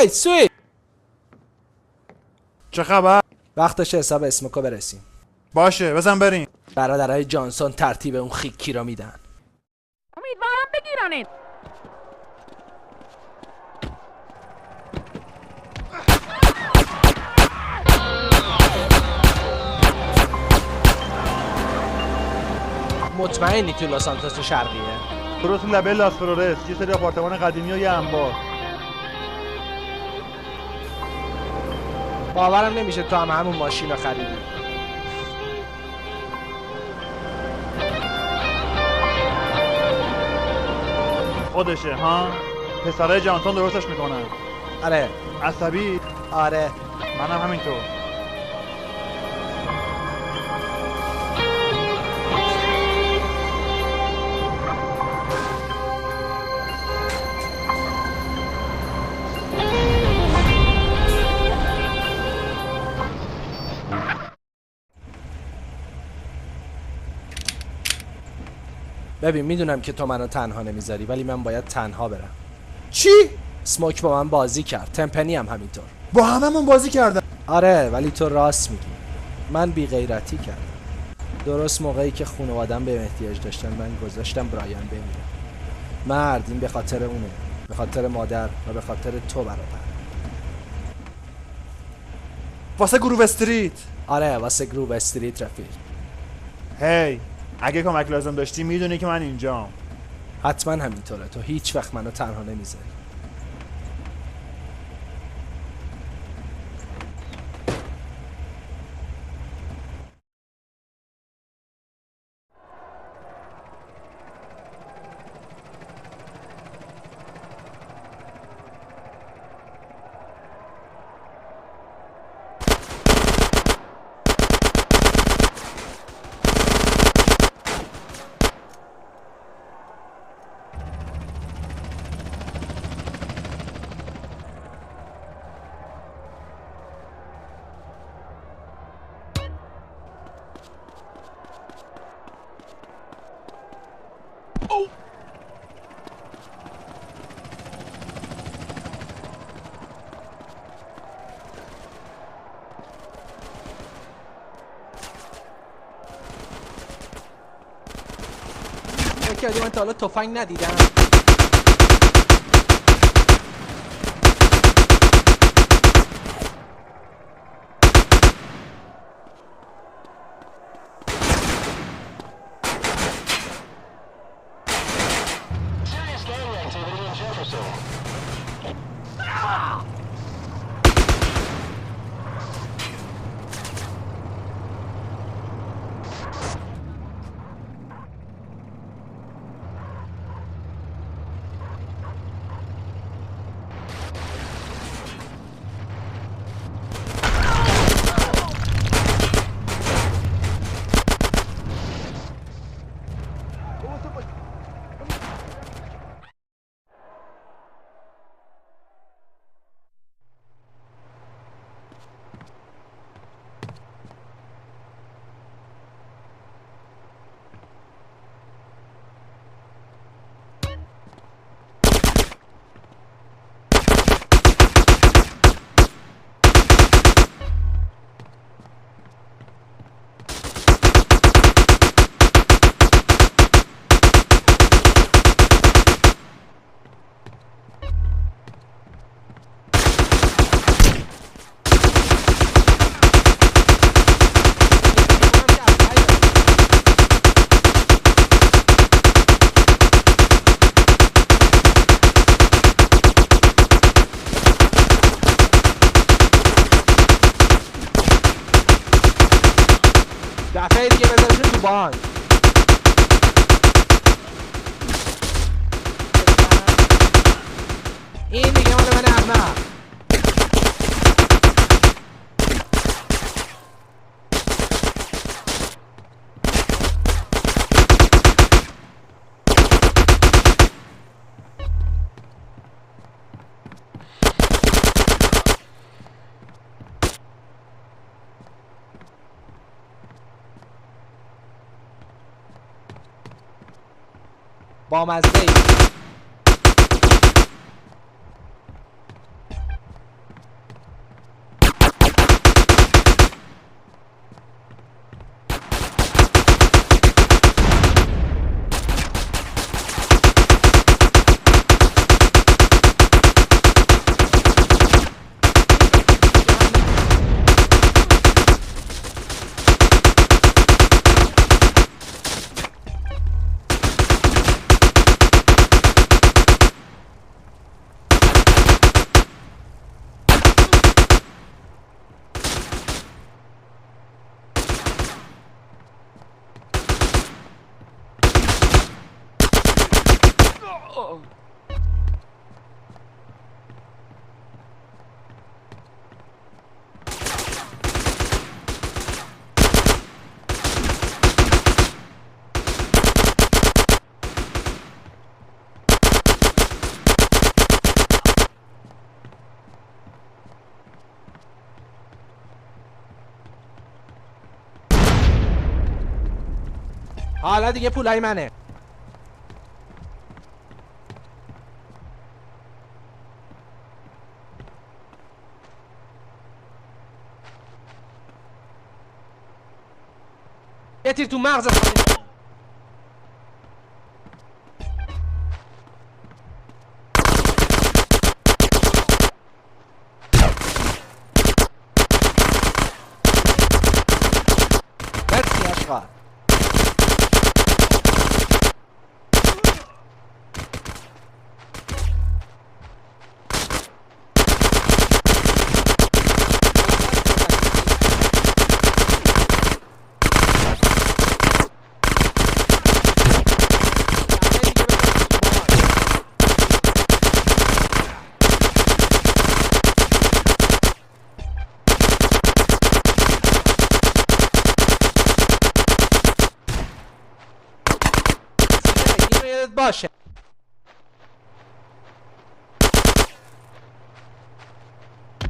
هی سوی چه خبر؟ وقتشه حساب اسموکو برسیم. باشه بزن بریم. برادرای جانسون ترتیب اون خیکی رو میدن. امیدوارم بگیرنت. مطمئنی تو لاس سانتوس شرقیه؟ درست لبه لاس فلورس، یه سری آپارتمان قدیمی و یه انبار. باورم نمیشه تو هم همون ماشین رو خریدی. خودشه ها؟ پسرای جانسون درستش میکنن. آره عصبی؟ آره. منم همینطور. ببین میدونم که تو منو تنها نمیذاری ولی من باید تنها برم. چی؟ اسموک با من بازی کرد، تمپنی هم همینطور. با هممون بازی کردن. آره ولی تو راست میگی، من بی غیرتی کردم. درست موقعی که خانواده‌ام به احتیاج داشتن من گذاشتم برایان بمیره. مرد این به خاطر اونه، به خاطر مادر و به خاطر تو برادر. واسه گروه استریت. آره واسه گروه استریت رفیق. هی اگه کمک لازم داشتی میدونی که من اینجام. حتما همینطوره، تو هیچ وقت منو تنها نمیذاری. کردی من تا حالا تفنگ ندیدم. دفعه دیگه بذارش تو بانک. این دیگه مال من احمق. با مزه ای. حالا دیگه پولای منه. یه تیر تو مغزت خواهی. مرسی اشقا. باشه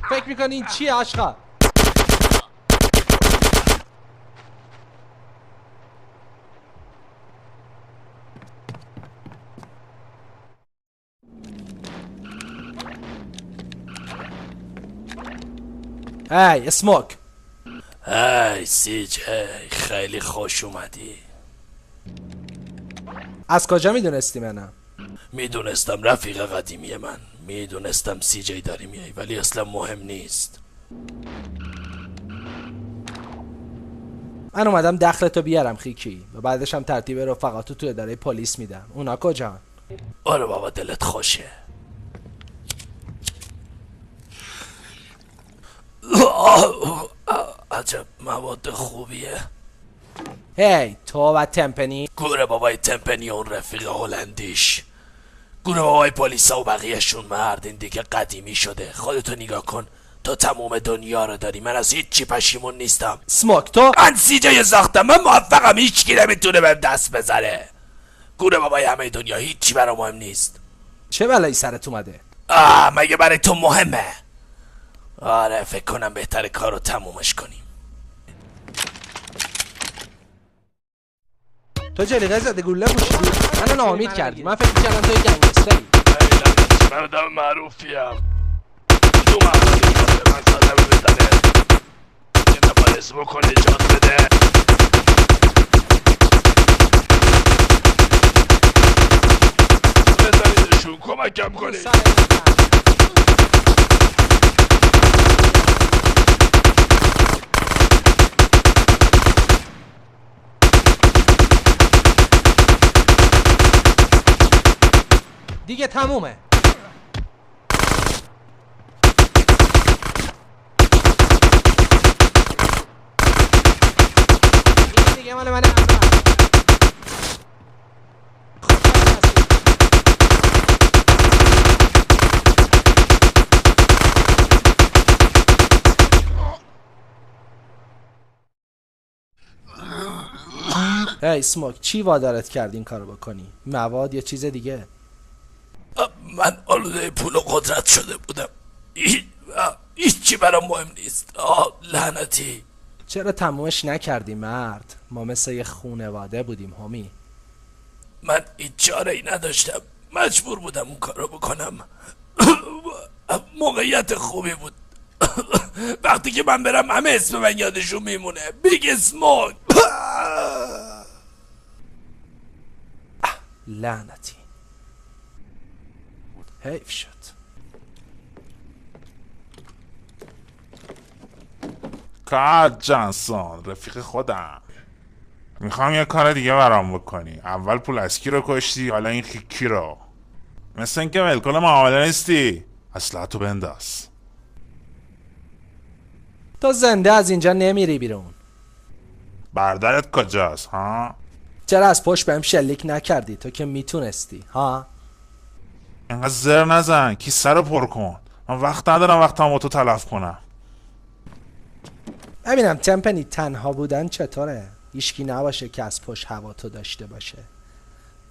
فکر میکنی این چیه عشقا؟ هی اسموک. هی سی جی، خیلی خوش اومدی. از کجا میدونستی منم؟ میدونستم رفیق قدیمی من، میدونستم سی جی داری میای، ولی اصلا مهم نیست. من اومدم دخلتو بیارم خیکی و بعدش هم ترتیب رفقاتو تو اداره پلیس میدم. اونا کجان؟ آره بابا دلت خوشه. عجب مواد خوبیه. هی تو و تمپنی. گوره بابای تمپنی و اون رفیق هلندیش، گوره بابای پلیسا و بقیهشون. مرد این دیگه قدیمی شده. خودتو نگاه کن، تو تموم دنیا رو داری، من از هیچی پشیمون نیستم. سموک تو من سی جای ساختم، من موفقم، هیچکی نمیتونه بهم دست بزنه. گوره بابای همه دنیا، هیچی برام مهم نیست. چه بلایی سرت اومده؟ مگه برای تو مهمه؟ آره فکر کنم بهتره کارو تمومش کنیم. تو جلیقه زده گلوله پوشیدی، منو ناامید کردی. من فکر می‌کردم تو یه گنگستری. من آدم معروفیم. تو محمدی به من صدمه بزنه، یه نفر اسمو کن نجات بده. بزنیدشون، کمکم کنید. دیگه تمومه. این دیگه مال منه. هی سموک، چی وادارت کرد این کارو بکنی؟ مواد یا چیز دیگه؟ من آلوده پول و قدرت شده بودم. هیچی برام مهم نیست. لعنتی. چرا تمومش نکردی مرد؟ ما مثل یه خونواده بودیم همی. من هیچ چاره ای نداشتم، مجبور بودم اون کارو بکنم. موقعیت خوبی بود. وقتی که من برم همه اسم من یادشون میمونه. بیگ اسموک. لعنتی. حیف شد. کات جانسون رفیق خودم، میخوام یه کار دیگه برام بکنی. اول پول اسکی رو کشتی، حالا این خیکی رو. مثل اینکه ولکل معامله نیستی. اسلحه‌تو بنداز. تو زنده از اینجا نمیری بیرون. برادرت کجاست ها؟ چرا از پشت بهم شلیک نکردی؟ تو که میتونستی ها؟ انقدر زر نزن، کیسه رو پر کن. من وقت ندارم وقتم با تو تلف کنم. ببینم تمپنی تنها بودن چطوره؟ هیچکی نباشه که از پشت هوا تو داشته باشه.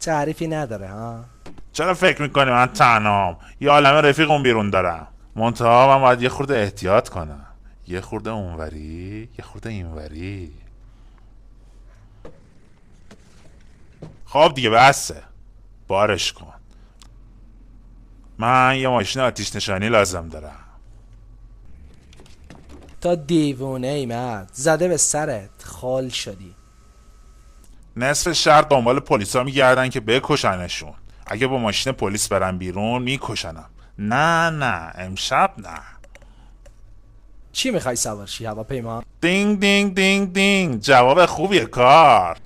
تعریفی نداره ها؟ چرا فکر میکنی من تنهام؟ یه عالمه رفیقم بیرون دارم. منتها من باید یه خورده احتیاط کنم. یه خورده اونوری، یه خورده اینوری. خب دیگه بسه، بارش کن. من یه ماشین آتیش نشانی لازم دارم. تا دیوونه ای مرد، زده به سرت، خال شدی. نصف شهر دنبال پلیسا میگردن که بکشنشون. اگه با ماشین پلیس برم بیرون میکشنم. نه امشب نه. چی میخوای سوار شی هواپیما؟ دینگ دینگ دینگ دینگ، جواب خوبیه کار.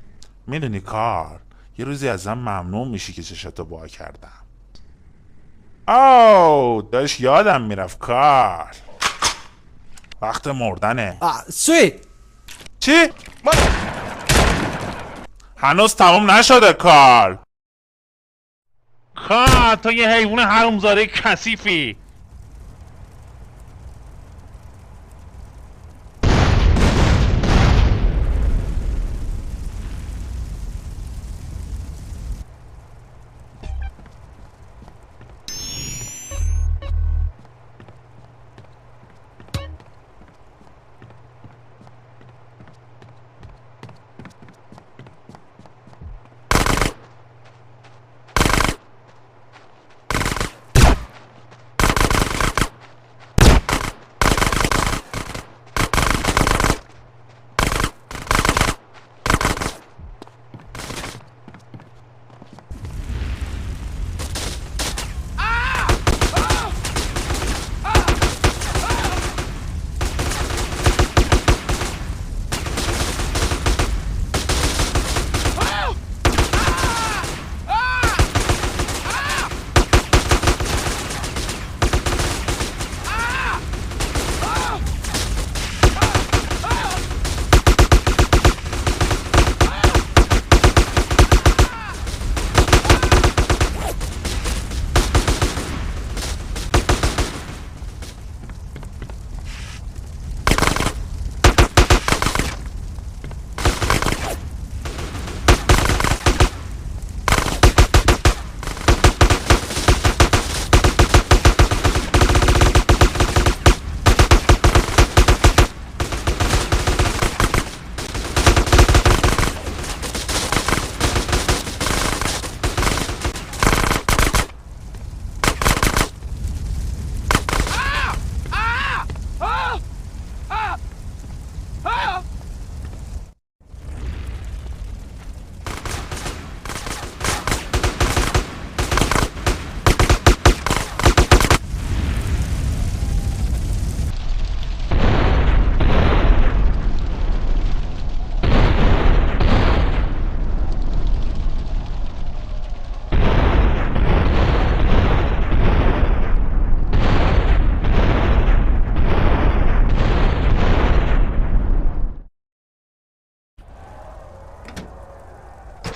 میدونی کار، یه روزی ازم ممنون میشی که چشاتو با کردم. داشت یادم میرفت کار. وقت مردنه. سویت چی؟ هنوز تمام نشده کار. تو یه حیوان حرومزاده کثیفی.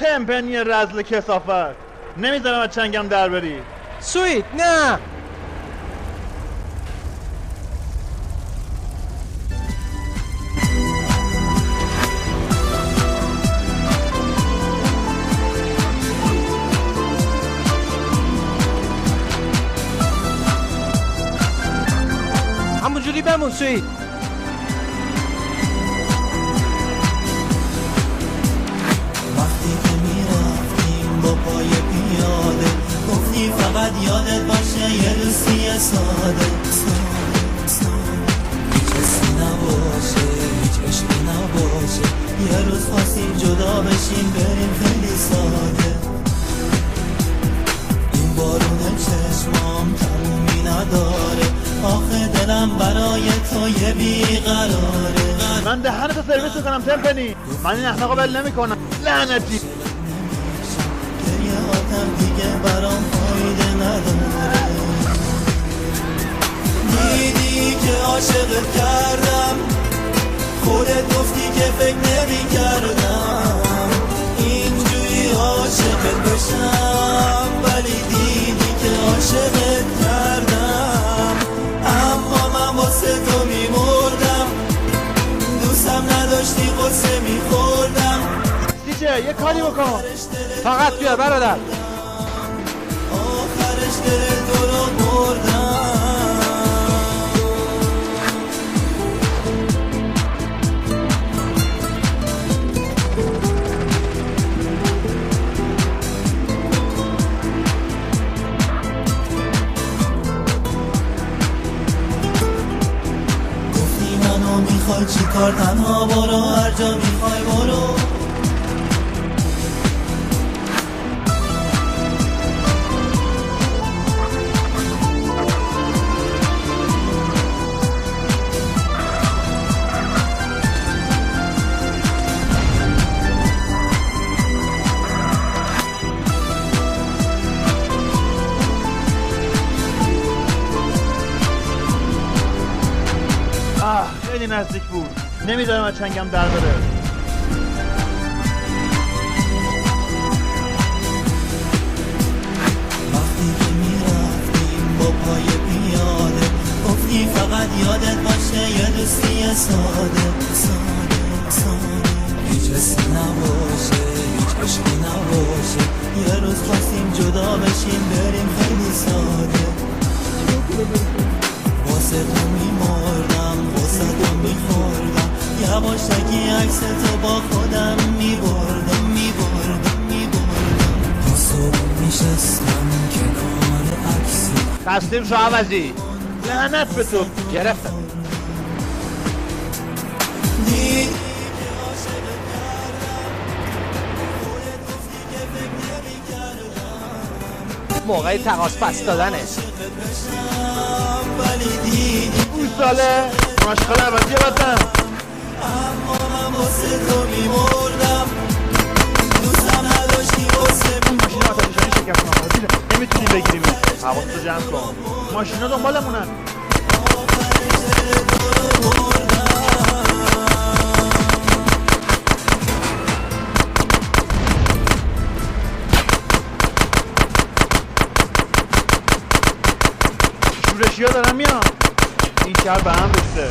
تمپنی رزل کسافت، نمیذارم از چنگم در بری. سویت نه. همونجوری بمون سویت. فقط یادت باشه یه روزی ساده، هیچ حسی نباشه، هیچ عشقی نباشه، یه روز خواستیم جدا بشیم بریم خیلی ساده. این بارون چشمام تمومی نداره، آخه دلم برای تو یه بیقراره. من دهنتو سرویس میکنم تمپنی، من این احمقا بل نمیکنم، لعنتی. گریه هاتم دیگه برام فایده نداره. دیدی که عاشقت کردم، خودت گفتی که فکر نمی کردم اینجوری عاشقت بشم، ولی دیدی که عاشقت کردم اما من واسه تو میمردم دوستم نداشتی قصه میخوردم دیجه یه کاری بکن فقط بیار برادر. آخرش دل تو رو بردم گفتی منو میخوای چی کار تنها برو هر جا میخوای برو خیلی نزدیک بود نمیذارم از چنگم در بره وقتی که میرفتیم با پای پیاده گفتی فقط یادت باشه یه دوستی ساده هیچ حسی نباشه هیچ عشقی نباشه یه روز خواستیم جدا بشیم بریم خیلی ساده واسه تو میمردم واسه تو میخوردم یواشکی عکس تو با خودم میبردم تا صبح میشستم کنار عکسی تصدیم شو عوضی لعنت به تو گرفتم. موقع تقاس پس دادنه. اون ساله مشغل عوضی بدم اما من واسه تو میمردم دوستم نداشتی واسه اون ماشین آتشانی شکست ناپذیره نمیتونی بگیریم حواستو جمع کن ماشینا دنبالمونن شورشی ها دارن میان این شهر به هم ریخته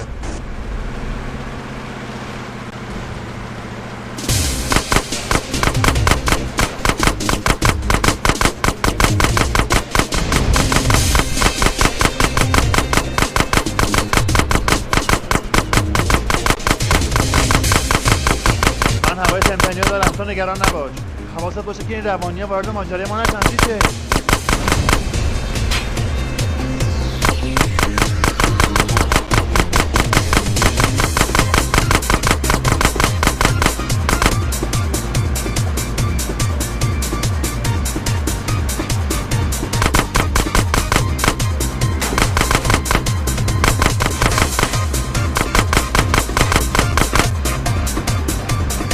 من هوای تمپنیو دارم تو نگران نباش حواست باشه که این روانی ها وارد ماجرای ما نشن دیگه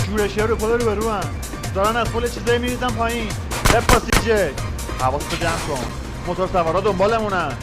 شورشی ها رو پل رو برو دارن از پل چیزایی میریزن پایین بپاسی جک حواستو جمع کن موتور سوارا دنبالمونن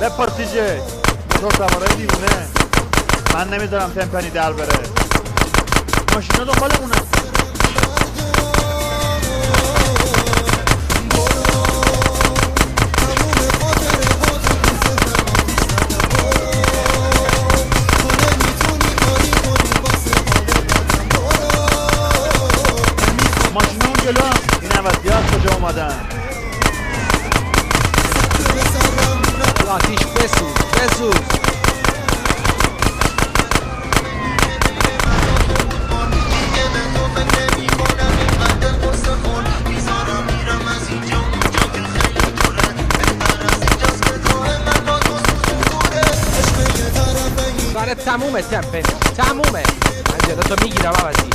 بپاسی جک موتور سوارای دیوونه من نمیذارم تمپنی در بره ماشینا دنبالمونن ماشینا اون جلو هم این عوضی ها کجا اومدن آتیش بسوز برای تمومه تمپنی تمومه من جلو تو میگیرم عوضی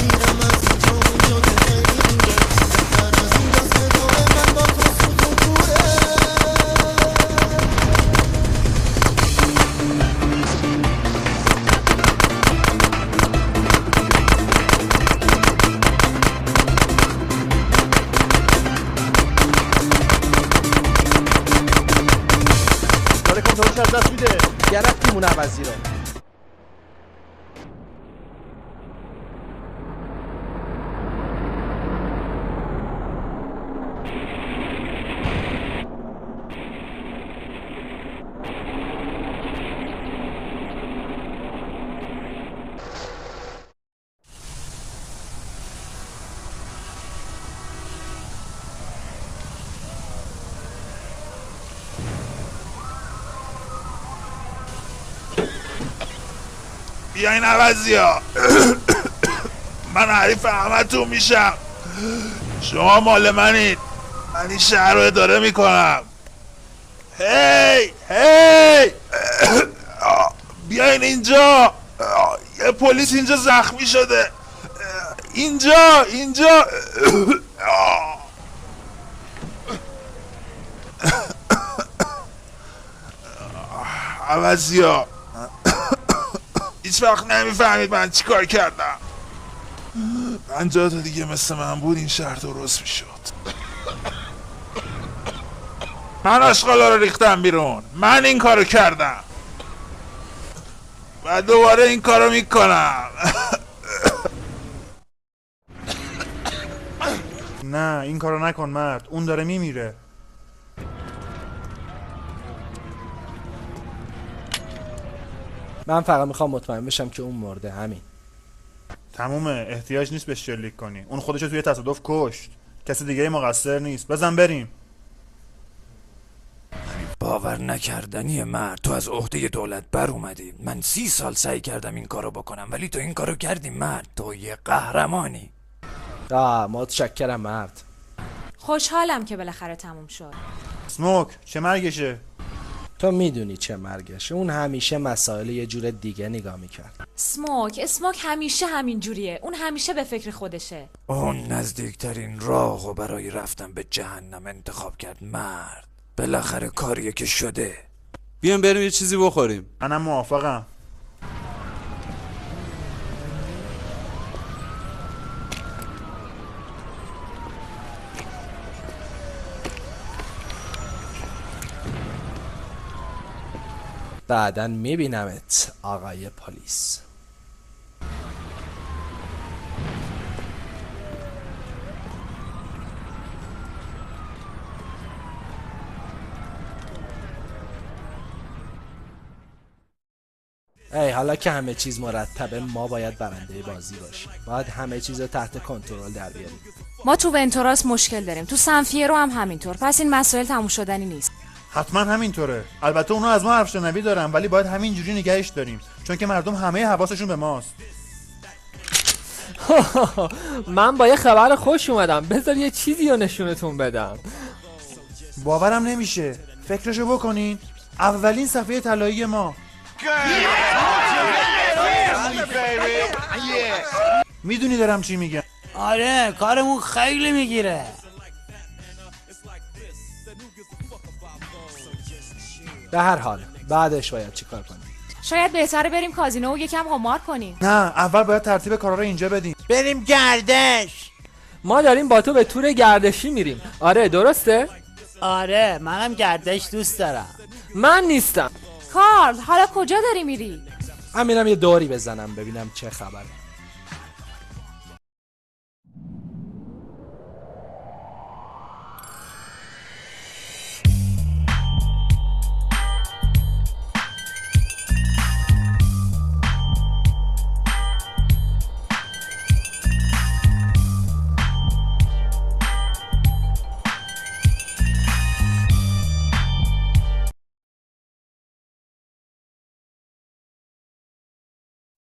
میرم از اینجا اونجا که خیلی دوره بهتر از اینجاست که دور من با تو سوت و کوره داره کنترلش از دست میده. گرفتیم اون عوضی رو. بیاین عوضی ها. من حریف همتون میشم. شما مال منید. من این شهر رو اداره میکنم. هی هی بیاین اینجا. یه پلیس اینجا زخمی شده. اینجا عوضی ها. هیچ وقت نمیفهمید من چی کار کردم. 50 تا دیگه مثل من بود این شهر درست میشد. من آشغالا رو ریختم بیرون. من این کارو کردم و دوباره این کارو میکنم. نه این کارو نکن مرد، اون داره میمیره. من فقط میخوام مطمئن بشم که اون مرده. همین. تمومه، احتیاج نیست بهش شلیک کنی. اون خودشو توی تصادف کشت. کسی دیگه مقصر نیست. بزن بریم. باور نکردنیه مرد، تو از عهده دولت بر اومدی. من 30 سال سعی کردم این کارو بکنم ولی تو این کارو کردی مرد. تو یه قهرمانی. متشکرم مرد. خوشحالم که بالاخره تموم شد. سموک چه مرگشه؟ تو میدونی چه مرگشه. اون همیشه مسائل یه جور دیگه نگاه میکرد. اسموک همیشه همین جوریه. اون همیشه به فکر خودشه. اون نزدیکترین راهو برای رفتن به جهنم انتخاب کرد مرد. بالاخره کاریه که شده. بیایم بریم یه چیزی بخوریم. منم موافقم. بعدن میبینمت آقای پلیس. حالا که همه چیز مرتبه ما باید برنده بازی باشیم. باید همه چیز رو تحت کنترل در بیاریم. ما تو ونتوراس مشکل داریم، تو سنفیرو هم همینطور. پس این مسائل تموم شدنی نیست. حتما همینطوره. البته اونا از ما حرف شنوی دارن ولی باید همینجوری نگهش داریم چون که مردم همه حواسشون به ماست. من با یه خبر خوش اومدم. بذار یه چیزی رو نشونتون بدم. باورم نمیشه. فکرشو بکنین. اولین صفحه طلایی ما. میدونی دارم چی میگم؟ آره کارمون خیلی میگیره. به هر حال بعدش باید چیکار کنیم؟ شاید بهتره بریم کازینو و یکم قمار کنیم. نه اول باید ترتیب کارا رو اینجا بدیم. بریم گردش. ما داریم با تو به تور گردشی میریم. آره درسته؟ آره منم گردش دوست دارم. من نیستم. کارل حالا کجا داری میری؟ من میرم یه دوری بزنم ببینم چه خبره.